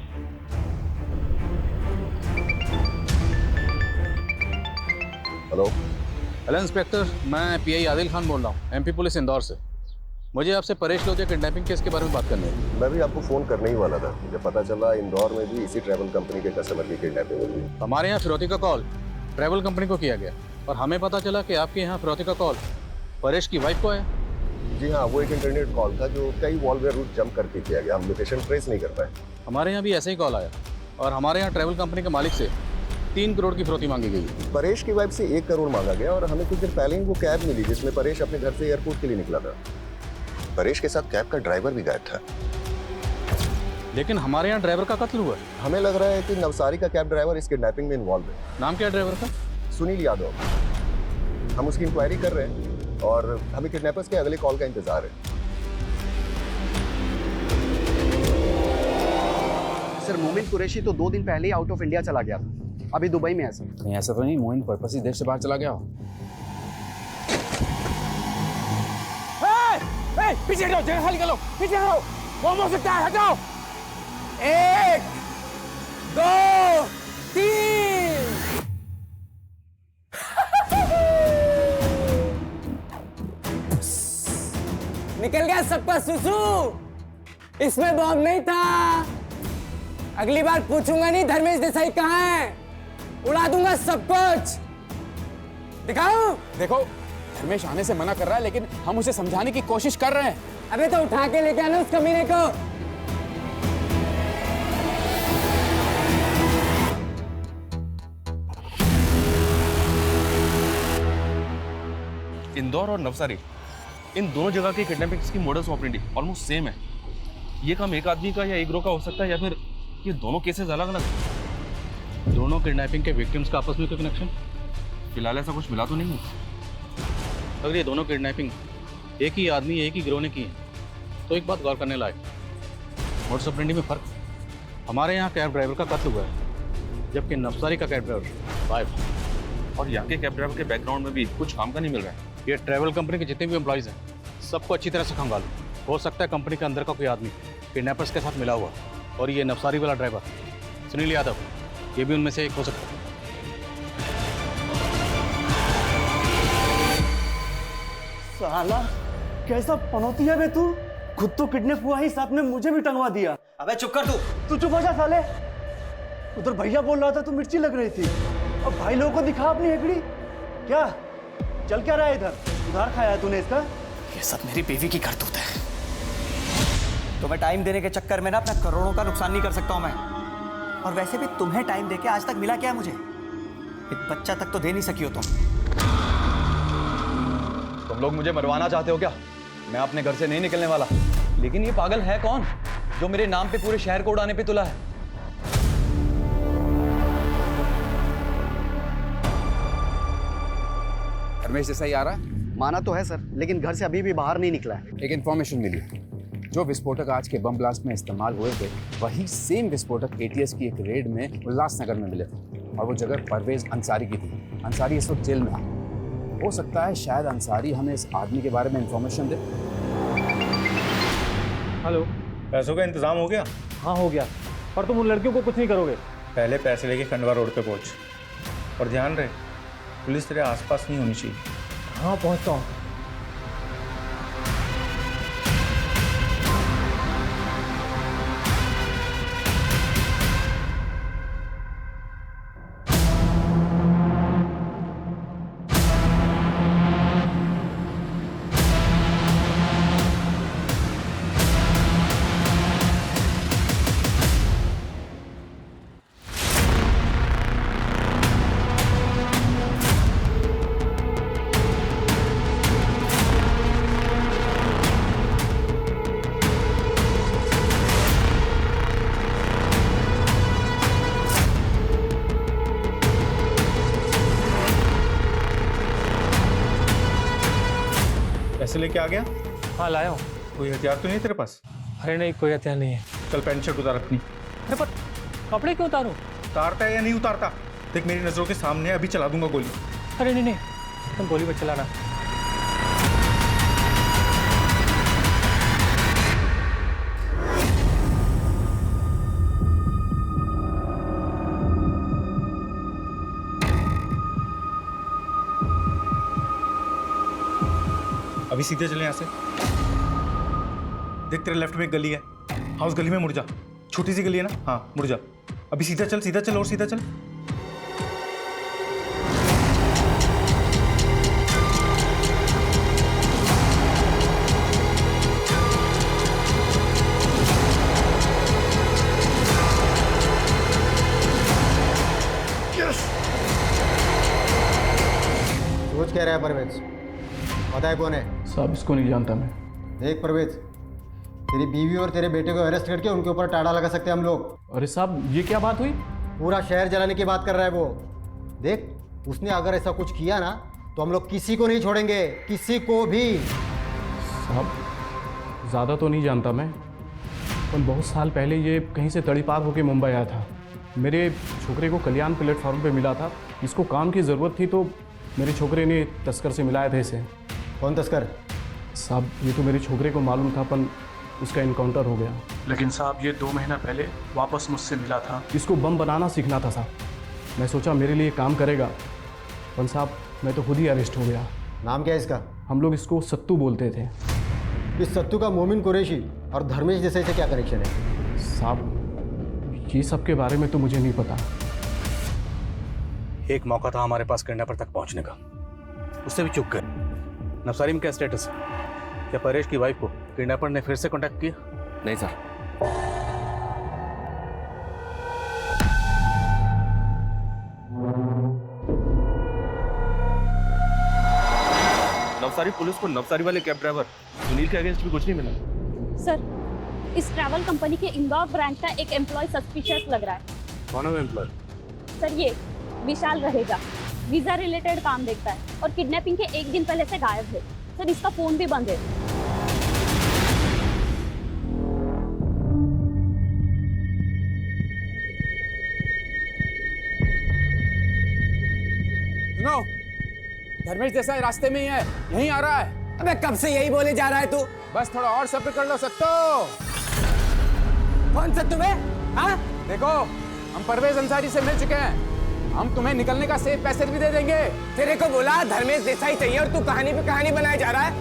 S6: हेलो इंस्पेक्टर, मैं पीआई आदिल खान बोल रहा हूँ, एमपी पुलिस इंदौर से। मुझे आपसे परेश लोधिया किडनैपिंग केस के बारे में बात करनी है।
S15: मैं भी आपको फ़ोन करने ही वाला था। मुझे पता चला इंदौर में भी इसी ट्रैवल कंपनी के कस्टमर की किडनैपिंग हुई।
S6: हमारे यहाँ फिरौती का कॉल ट्रैवल कंपनी को किया गया और हमें पता चला कि आपके यहाँ फिरौती का कॉल परेश की वाइफ को है।
S15: जी हाँ, वो एक इंटरनेट कॉल था जो कई वॉलवेयर रूट जंप करके किया गया। हम लोकेशन ट्रेस नहीं कर पाए।
S6: हमारे यहाँ भी ऐसे ही कॉल आया और हमारे यहाँ ट्रैवल कंपनी के मालिक से 3 करोड़ की फिरौती मांगी गई।
S15: परेश की वाइफ से 1 करोड़ मांगा गया और हमें कुछ दिन पहले ही वो कैब मिली जिसमें परेश अपने घर से एयरपोर्ट के लिए निकला था। परेश के साथ कैब का ड्राइवर भी गायब था।
S6: लेकिन हमारे यहाँ ड्राइवर का कत्ल हुआ है।
S15: हमें लग रहा है कि नवसारी का कैब ड्राइवर इस किडनैपिंग में इन्वॉल्व है।
S6: नाम क्या है ड्राइवर का?
S15: सुनील यादव। हम उसकी इंक्वायरी कर रहे हैं और हमें किडनैपर्स के अगले कॉल का इंतजार है।
S3: सर, मोमिन कुरैशी तो 2 दिन पहले ही आउट ऑफ इंडिया चला गया था। अभी दुबई में है सर।
S2: नहीं ऐसा तो नहीं, मोइन पर्पस ही देश से बाहर चला गया हो।
S1: पीछे हटो, जगह खाली करो, पीछे हटो, बम हो सकता है, हटाओ। 1 2 3। निकल गया सबका सुसु। इसमें बम नहीं था। अगली बार पूछूंगा नहीं धर्मेश देसाई कहाँ है, उड़ा दूंगा सब कुछ। दिखाऊं?
S2: देखो, धर्मेश आने से मना कर रहा है लेकिन हम उसे समझाने की कोशिश कर रहे हैं।
S1: अबे तो उठा के लेके आना उस कमीने को।
S14: इंदौर और नवसारी, इन दोनों जगह की किडनैपिंग की मोडस ऑपरेंडी ऑलमोस्ट सेम है। ये काम एक आदमी का या एक ग्रोह का हो सकता है या फिर ये दोनों केसेस अलग अलग हैं।
S6: दोनों किडनैपिंग के विक्टिम्स का आपस में कोई कनेक्शन?
S14: फिलहाल ऐसा कुछ मिला तो नहीं है।
S6: अगर ये दोनों किडनैपिंग एक ही आदमी एक ही गिरोह ने की है तो एक बात गौर करने लायक, मोडस ऑपरेंडी में फर्क। हमारे यहाँ कैब ड्राइवर का कत्ल हुआ है जबकि नवसारी का कैब ड्राइवर गायब है।
S14: और यहाँ के कैब ड्राइवर के बैकग्राउंड में भी कुछ काम का नहीं मिल रहा है।
S6: ये ट्रैवल कंपनी के जितने भी एम्प्लॉयज़ हैं सबको अच्छी तरह से खंगालो। हो सकता है कंपनी के अंदर का कोई आदमी किडनैपर्स के साथ मिला हुआ और ये नवसारी वाला ड्राइवर सुनील यादव, ये भी उनमें से एक हो सकता है।
S3: साला कैसा पनौती है बे तू? खुद तो किडनैप हुआ ही, साथ में मुझे भी टंगवा दिया।
S13: अबे चुप कर
S3: तू चुप हो जा साले। उधर भैया बोल रहा था तू मिर्ची लग रही थी, अब भाई लोगों को दिखा अपनी हेकड़ी। क्या चल क्या रहा है इधर? उधार खाया है तूने इसका?
S13: ये सब मेरी बीवी की करतूत है। तुम्हें टाइम देने के चक्कर में ना अपना करोड़ों का नुकसान नहीं कर सकता हूं मैं। और वैसे भी तुम्हें टाइम देके आज तक मिला क्या है मुझे? एक बच्चा तक तो दे नहीं सकी हो तुम।
S3: तुम लोग मुझे मरवाना चाहते हो क्या? मैं अपने घर से नहीं निकलने वाला। लेकिन ये पागल है कौन जो मेरे नाम पे पूरे शहर को उड़ाने पे तुला है?
S2: धर्मेश देसाई आ रहा है?
S3: माना तो है सर, लेकिन घर से अभी भी बाहर नहीं निकला है।
S2: एक इन्फॉर्मेशन मिली, जो विस्फोटक आज के बम ब्लास्ट में इस्तेमाल हुए थे वही सेम विस्फोटक एटीएस की एक रेड में उल्लासनगर में मिले थे और वो जगह परवेज अंसारी की थी। अंसारी इस वक्त जेल में है। हो सकता है शायद अंसारी हमें इस आदमी के बारे में इंफॉर्मेशन दे।
S9: हेलो,
S11: पैसों का इंतजाम हो गया?
S9: हाँ हो गया, पर तुम उन लड़कियों को कुछ नहीं करोगे।
S11: पहले पैसे लेके खंडवा रोड पे पहुंच और ध्यान रहे पुलिस तेरे आसपास नहीं होनी चाहिए।
S9: हाँ पहुंचता हूँ।
S11: पैसे लेके आ गया?
S9: हाँ लाया हूँ।
S11: कोई हथियार तो नहीं तेरे पास?
S9: अरे नहीं, कोई हथियार नहीं है।
S11: चल पैंट शर्ट उतार अपनी।
S9: अरे पर कपड़े क्यों उतारूं?
S11: उतारता है या नहीं उतारता? देख मेरी नजरों के सामने, अभी चला दूंगा गोली।
S9: अरे नहीं नहीं, तुम गोली मत चलाना।
S11: अभी सीधे चले यहाँ से। देख तेरे लेफ्ट में एक गली है, हाँ उस गली में मुड़ जा। छोटी सी गली है ना, हाँ मुड़ जा। अभी सीधा चल और सीधा चल।
S16: सोच कह रहा है परवेज? पता है कौन है?
S6: साहब इसको नहीं जानता मैं।
S16: देख परवेज, तेरी बीवी और तेरे बेटे को अरेस्ट करके उनके ऊपर टाड़ा लगा सकते हैं हम लोग।
S6: अरे साहब ये क्या बात हुई?
S16: पूरा शहर जलाने की बात कर रहा है वो। देख उसने अगर ऐसा कुछ किया ना तो हम लोग किसी को नहीं छोड़ेंगे, किसी को भी।
S6: साहब ज़्यादा तो नहीं जानता मैं, पर बहुत साल पहले ये कहीं से तड़ीपार होकर मुंबई आया था। मेरे छोकरे को कल्याण प्लेटफॉर्म पे मिला था। इसको काम की ज़रूरत थी तो मेरे छोकरे ने तस्कर से मिलाया था इसे।
S16: कौन तस्कर?
S6: साहब ये तो मेरे छोकरे को मालूम था, पर उसका इनकाउंटर हो गया। लेकिन साहब ये 2 महीना पहले वापस मुझसे मिला था। इसको बम बनाना सीखना था साहब। मैं सोचा मेरे लिए काम करेगा, पर साहब मैं तो खुद ही अरेस्ट हो गया।
S16: नाम क्या है इसका?
S6: हम लोग इसको सत्तू बोलते थे।
S16: इस सत्तू का मोमिन कुरैशी और धर्मेश जैसे से क्या कनेक्शन है?
S6: साहब ये सब के बारे में तो मुझे नहीं पता।
S17: एक मौका था हमारे पास किडनैपर तक पहुंचने का, उससे भी चूक गए। नवसारी में क्या स्टेटस है? क्या परेश की वाइफ को किडनैपर ने फिर से कांटेक्ट किया?
S2: नहीं सर।
S14: नवसारी पुलिस को नवसारी वाले कैब ड्राइवर सुनील के अगेंस्ट भी कुछ नहीं मिला।
S18: सर इस ट्रैवल कंपनी के इंदौर ब्रांच का एक एम्प्लॉय सस्पिशियस लग रहा है।
S17: कौन है वो एम्प्लॉय?
S18: सर ये विशाल रहेगा, वीजा रिलेटेड काम देखता है और किडनैपिंग के 1 दिन पहले से गायब है। सर इसका फोन भी बंद है।
S2: सुनो, धर्मेश देसाई रास्ते में ही है, यहीं आ रहा है।
S1: अबे कब से यही बोले जा रहा है तू?
S2: बस थोड़ा और सब्र कर लो सत्तो।
S1: कौन सत्तू बे? हाँ?
S2: देखो हम परवेज अंसारी से मिल चुके हैं, हम तुम्हें निकलने का सेफ पैसेज भी दे देंगे।
S1: तेरे को बोला धर्मेश देसाई चाहिए और तू कहानी पे कहानी बनाए जा रहा है।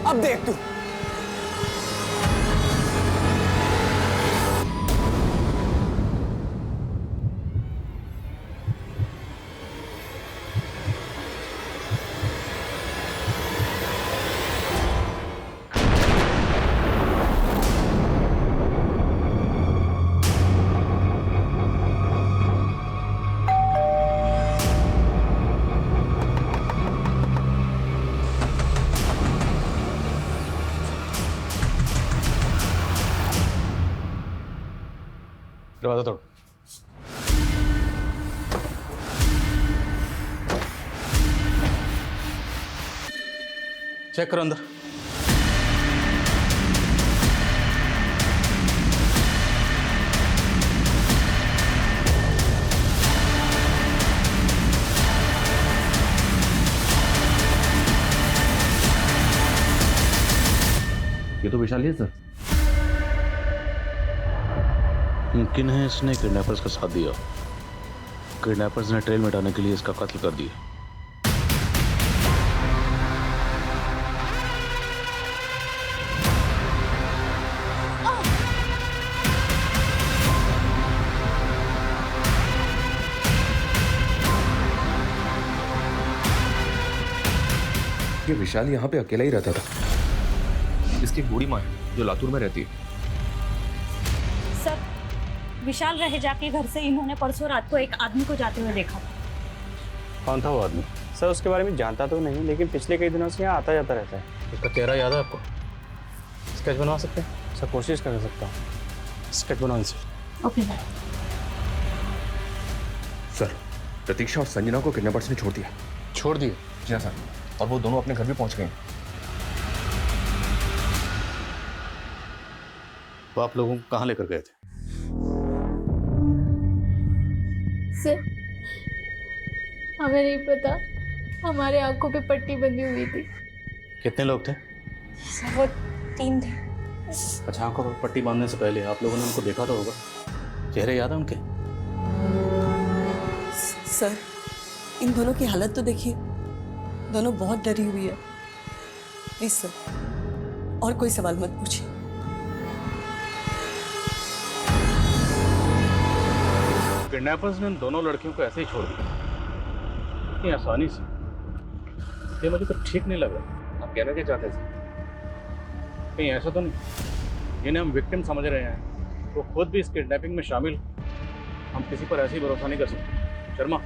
S1: अब देख तू।
S17: दरवाजा तोड़। चेक करो अंदर।
S6: ये तो विशाल ही है सर।
S17: मुमकिन है इसने किडनैपर्स का साथ दिया। किडनैपर्स ने ट्रेल मिटाने के लिए इसका कत्ल कर दिया।
S14: ये विशाल यहाँ पे अकेला ही रहता था। इसकी बूढ़ी माँ है जो लातूर में रहती है।
S18: सर, विशाल रहेजा के घर से इन्होंने परसों रात को एक आदमी को जाते हुए देखा था।
S17: कौन था वो आदमी?
S3: सर उसके बारे में जानता तो नहीं, लेकिन पिछले कई दिनों से यहाँ आता जाता रहता है।
S17: उसका चेहरा याद है आपको? स्केच बनवा सकते हैं?
S3: सर कोशिश कर सकता हूँ।
S17: स्केच बनवाने से।
S18: Okay sir.
S14: सर, प्रतीक्षा और संजना को किडनैपर्स ने छोड़ दिया।
S17: छोड़ दिए?
S14: जी हाँ सर, और वो दोनों अपने घर भी पहुंच गए।
S17: तो आप लोगों को कहाँ लेकर गए थे?
S19: सर, हमें नहीं पता, हमारे आंखों पे पट्टी बंधी हुई थी।
S17: कितने लोग थे?
S19: सर वो 3 थे।
S17: अच्छा, आंखों पर पट्टी बांधने से पहले आप लोगों ने उनको देखा तो होगा, चेहरे याद है उनके?
S10: सर, इन दोनों की हालत तो देखिए, दोनों बहुत डरी हुई है। प्लीज सर, और कोई सवाल मत पूछिए।
S17: किडनैपर्स ने इन दोनों लड़कियों को ऐसे ही छोड़ दिया इतनी आसानी से? ये मुझे तो ठीक नहीं लग रहा।
S14: आप कहना क्या चाहते हैं?
S17: कहीं ऐसा तो नहीं जिन्हें हम विक्टिम समझ रहे हैं वो खुद भी इस किडनैपिंग में शामिल? हम किसी पर ऐसे ही भरोसा नहीं कर सकते। शर्मा,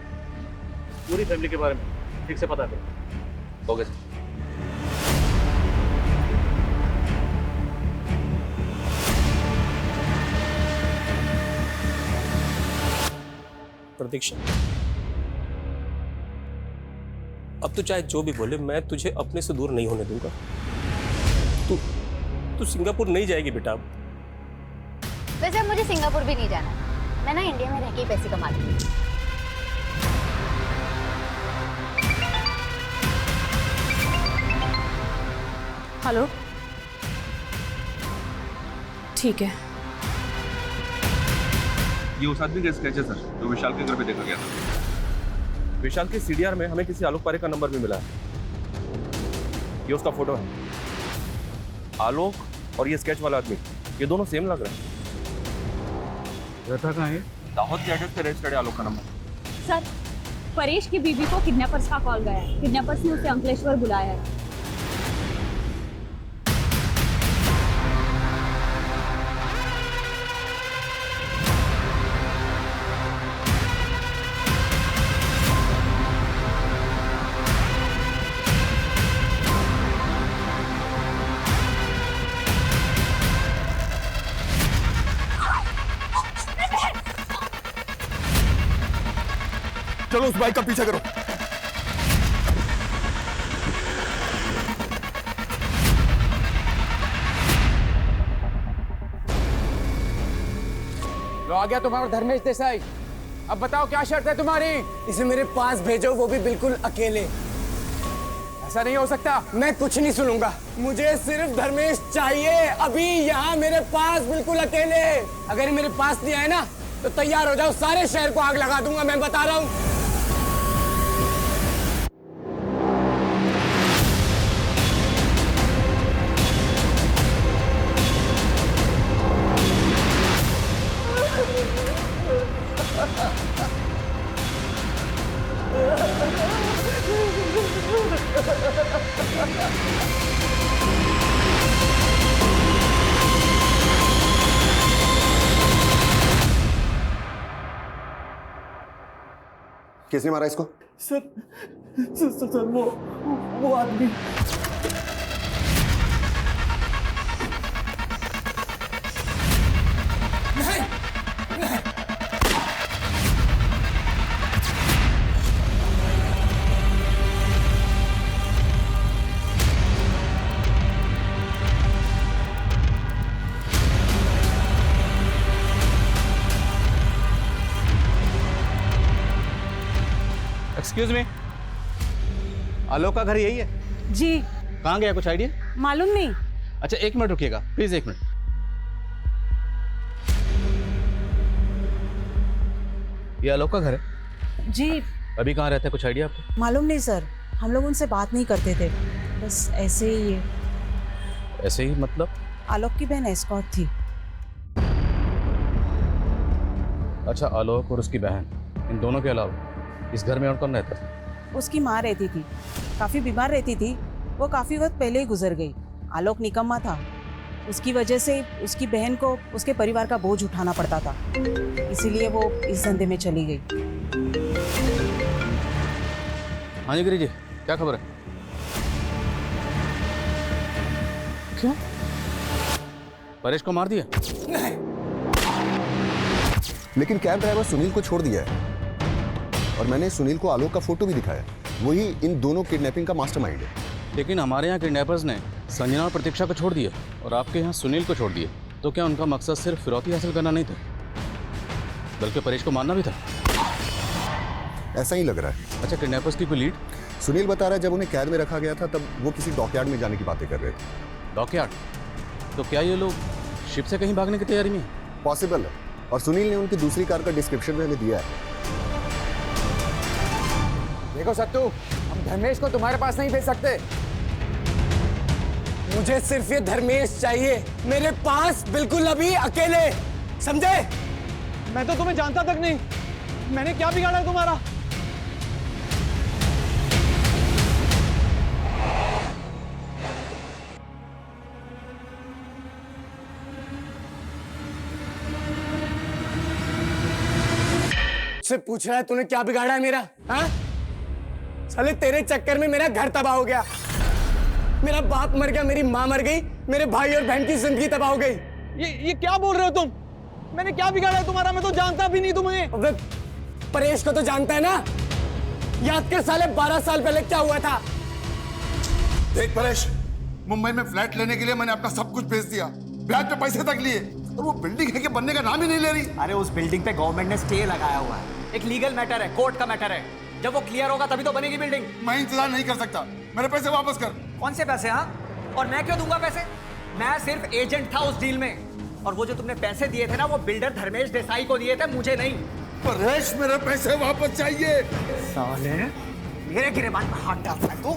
S17: पूरी फैमिली के बारे में ठीक से पता करो।
S14: Okay sir.
S5: प्रतीक्षा, अब तो चाहे जो भी बोले, मैं तुझे अपने से दूर नहीं होने दूंगा। तू सिंगापुर नहीं जाएगी बेटा।
S8: वैसे अब मुझे सिंगापुर भी नहीं जाना, मैं ना इंडिया में रह के ही पैसे कमा लूंगी।
S18: हेलो, ठीक है।
S14: ये उस आदमी का स्केच है सर, जो विशाल के घर पे देखा गया था। विशाल के सीडीआर में हमें किसी आलोक पारे का नंबर भी मिला है। ये उसका फोटो है। आलोक और ये स्केच वाला आदमी, ये दोनों सेम लग रहे हैं।
S17: रहता कहाँ है?
S14: दाहोद के एड्रेस पे रजिस्टर्ड है आलोक का नंबर।
S18: सर, परेश की बीवी को किडनैपर्स का कॉल गया है। किडनैपर्स ने उसे अंकलेश्वर बुलाया है।
S14: चलो उस बाइक का पीछा करो।
S2: लो आ गया तुम्हारा धर्मेश देसाई। अब बताओ क्या शर्त है तुम्हारी?
S1: इसे मेरे पास भेजो, वो भी बिल्कुल अकेले।
S2: ऐसा नहीं हो सकता।
S1: मैं कुछ नहीं सुनूंगा, मुझे सिर्फ धर्मेश चाहिए, अभी यहाँ मेरे पास बिल्कुल अकेले। अगर मेरे पास नहीं आए ना तो तैयार हो जाओ, सारे शहर को आग लगा दूंगा, मैं बता रहा हूँ।
S15: किसने मारा इसको?
S3: सर वो आदमी।
S17: एक्सक्यूज मी, आलोक का घर यही है?
S18: जी।
S17: कहाँ गया, कुछ आइडिया?
S18: मालूम नहीं।
S17: अच्छा 1 मिनट रुकिएगा प्लीज, 1 मिनट। ये आलोक का घर है?
S20: जी।
S17: अभी कहाँ रहता है, कुछ आइडिया आपको?
S20: मालूम नहीं सर, हम लोग उनसे बात नहीं करते थे, बस ऐसे ही।
S17: ऐसे ही मतलब?
S20: आलोक की बहन एस्कॉर्ट थी।
S17: अच्छा, आलोक और उसकी बहन, इन दोनों के अलावा इस घर में और कौन रहता था?
S20: उसकी माँ रहती थी, काफी बीमार रहती थी, वो काफ़ी वक्त पहले ही गुजर गई। आलोक निकम्मा था, उसकी वजह से उसकी बहन को उसके परिवार का बोझ उठाना पड़ता था, इसीलिए वो इस धंधे में चली गई।
S6: हाँ जी गिरी जी, क्या खबर है? क्या परेश को मार दिया?
S15: नहीं, लेकिन कैब ड्राइवर सुनील को छोड़ दिया है और मैंने सुनील को आलोक का फोटो भी दिखाया। वही इन दोनों किडनैपिंग का मास्टरमाइंड है।
S6: लेकिन हमारे यहाँ किडनैपर्स ने संजना और प्रतीक्षा को छोड़ दिया और आपके यहाँ सुनील को छोड़ दिया, तो क्या उनका मकसद सिर्फ फिरौती हासिल करना नहीं था, बल्कि परेश को मारना भी था?
S15: ऐसा ही लग रहा है।
S6: अच्छा, किडनैपर्स की कोई लीड?
S15: सुनील बता रहा है जब उन्हें कैद में रखा गया था तब वो किसी डॉकयार्ड में जाने की बातें कर रहे थे।
S6: डॉकयार्ड? तो क्या ये लोग शिप से कहीं भागने की तैयारी में?
S15: पॉसिबल है, और सुनील ने उनकी दूसरी कार का डिस्क्रिप्शन में हमें दिया है।
S2: देखो सत्तू, हम धर्मेश को तुम्हारे पास नहीं भेज सकते।
S1: मुझे सिर्फ ये धर्मेश चाहिए मेरे पास, बिल्कुल अभी अकेले, समझे?
S3: मैं तो तुम्हें जानता तक नहीं, मैंने क्या बिगाड़ा है तुम्हारा?
S1: से पूछ रहा है तूने क्या बिगाड़ा है मेरा? हाँ? साले तेरे चक्कर में मेरा घर तबाह हो गया, मेरा बाप मर गया, मेरी माँ मर गई, मेरे भाई और बहन की जिंदगी तबाह हो गई।
S3: ये क्या बोल रहे हो तुम? मैंने क्या बिगाड़ा है तुम्हारा? मैं तो जानता भी नहीं तुम्हें।
S1: परेश को तो जानता है ना? याद कर साले 12 साल पहले क्या हुआ था।
S21: देख परेश, मुंबई में फ्लैट लेने के लिए मैंने अपना सब कुछ बेच दिया, ब्याज पे पैसे तक लिए, और वो बिल्डिंग है कि बनने का नाम ही नहीं ले रही।
S13: अरे उस बिल्डिंग पे गवर्नमेंट ने स्टे लगाया हुआ है, एक लीगल मैटर है, कोर्ट का मैटर है। जब वो क्लियर होगा तभी तो बनेगी बिल्डिंग।
S21: मैं इंतजार नहीं कर सकता, मेरे पैसे वापस कर।
S13: कौन से पैसे? हाँ, और मैं क्यों दूंगा पैसे? मैं सिर्फ एजेंट था उस डील में, और वो जो तुमने पैसे दिए थे ना, वो बिल्डर धर्मेश देसाई को दिए थे, मुझे नहीं।
S21: परेश, मेरे पैसे वापस चाहिए।
S13: साले मेरे गिरेबान पर हाथ डालता है तू।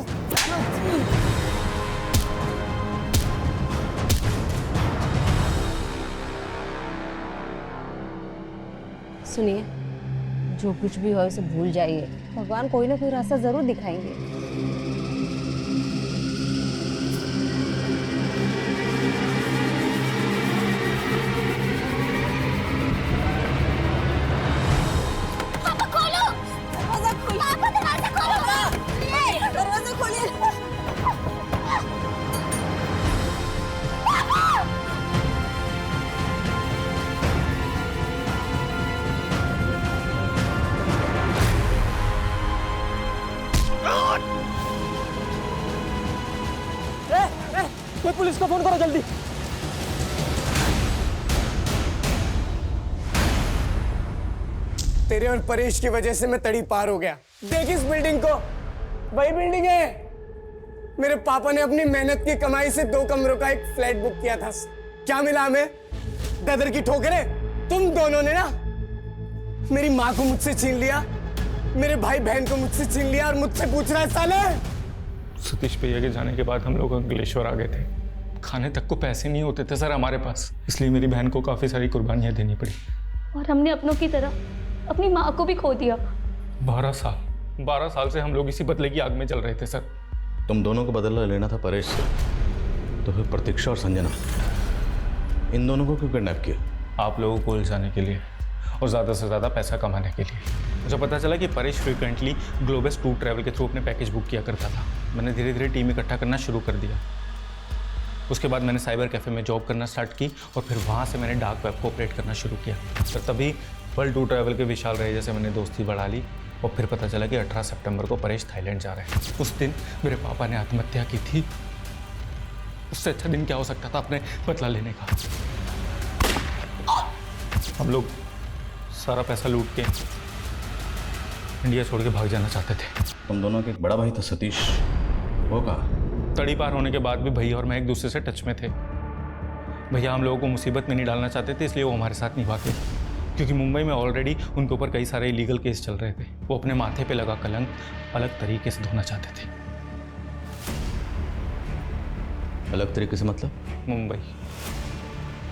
S22: सुनिए, जो कुछ भी हो उसे भूल जाइए, भगवान कोई ना कोई रास्ता जरूर दिखाएंगे।
S3: पुलिस को फोन करो जल्दी।
S1: तेरे और परेश की वजह से मैं तड़ी पार हो गया। देख इस बिल्डिंग को, वही बिल्डिंग है। मेरे पापा ने अपनी मेहनत की कमाई से 2 कमरों का एक फ्लैट बुक किया था। क्या मिला हमें? ददर की ठोकरें। तुम दोनों ने ना मेरी माँ को मुझसे छीन लिया, मेरे भाई बहन को मुझसे छीन लिया, और मुझसे पूछ रहा है साले।
S9: सतीश भैया के जाने के बाद हम लोग अंकलेश्वर आ गए थे। खाने तक को पैसे नहीं होते थे सर हमारे पास, इसलिए मेरी बहन को काफ़ी सारी कुर्बानियाँ देनी पड़ी।
S18: और हमने अपनों की तरह अपनी माँ को भी खो दिया।
S9: 12 साल से हम लोग इसी बदले की आग में चल रहे थे सर।
S6: तुम दोनों को बदला लेना था परेश से, तो फिर प्रतीक्षा और संजना, इन दोनों को क्यों किडनैप किया?
S9: आप लोगों को उलझाने के लिए और ज़्यादा से ज़्यादा पैसा कमाने के लिए। मुझे पता चला कि Paresh frequently globus tour travel के थ्रू अपने पैकेज बुक किया करता था। मैंने धीरे धीरे टीम इकट्ठा करना शुरू कर दिया। उसके बाद मैंने साइबर कैफ़े में जॉब करना स्टार्ट की, और फिर वहाँ से मैंने डार्क वेब को ऑपरेट करना शुरू किया। फिर तभी वर्ल्ड टूर ट्रैवल के विशाल रहे से मैंने दोस्ती बढ़ा ली, और फिर पता चला कि 18 सितंबर को परेश थाईलैंड जा रहे हैं। उस दिन मेरे पापा ने आत्महत्या की थी। उससे अच्छा दिन क्या हो सकता था अपने बदला लेने का। हम लोग सारा पैसा लूट के इंडिया छोड़ के भाग जाना चाहते थे।
S6: तुम दोनों का एक बड़ा भाई था सतीश, वो कहा?
S9: तड़ी पार होने के बाद भी भैया और मैं एक दूसरे से टच में थे। भैया हम लोगों को मुसीबत में नहीं डालना चाहते थे, इसलिए वो हमारे साथ नहीं भागे, क्योंकि मुंबई में ऑलरेडी उनके ऊपर कई सारे इलीगल केस चल रहे थे। वो अपने माथे पे लगा कलंक अलग तरीके से धोना चाहते थे।
S6: अलग तरीके से मतलब?
S9: मुंबई।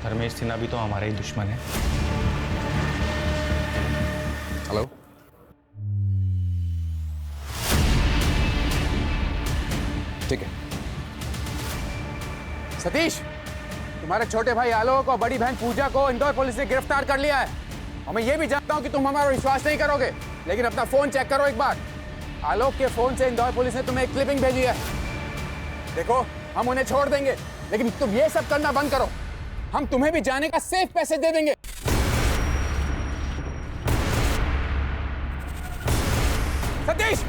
S9: धर्मेश सिन्हा भी तो हमारे ही दुश्मन है।
S2: हेलो, ठीक है, सतीश, तुम्हारे छोटे भाई आलोक और बड़ी बहन पूजा को इंदौर पुलिस ने गिरफ्तार कर लिया है। और मैं ये भी जानता हूँ कि तुम हमारा विश्वास नहीं करोगे, लेकिन अपना फोन चेक करो एक बार। आलोक के फोन से इंदौर पुलिस ने तुम्हें एक क्लिपिंग भेजी है। देखो, हम उन्हें छोड़ देंगे, लेकिन तुम ये सब करना बंद करो। हम तुम्हें भी जाने का सेफ पैसे दे देंगे। सतीश,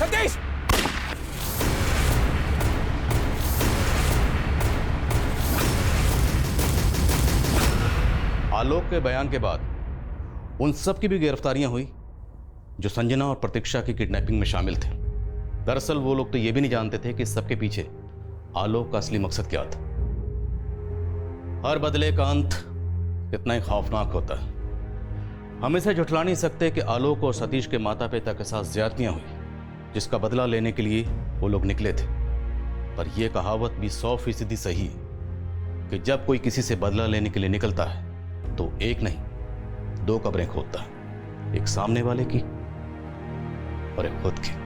S2: सतीश,
S6: आलोक के बयान के बाद उन सब की भी गिरफ्तारियां हुई जो संजना और प्रतीक्षा की किडनैपिंग में शामिल थे। दरअसल वो लोग तो ये भी नहीं जानते थे कि इस सबके पीछे आलोक का असली मकसद क्या था। हर बदले का अंत इतना ही खौफनाक होता है। हम इसे झुठला नहीं सकते कि आलोक और सतीश के माता पिता के साथ ज्यादतियां हुई, जिसका बदला लेने के लिए वो लोग निकले थे। पर यह कहावत भी 100% सही है कि जब कोई किसी से बदला लेने के लिए निकलता है तो एक नहीं 2 कब्रें खोदता है, एक सामने वाले की और एक खुद की।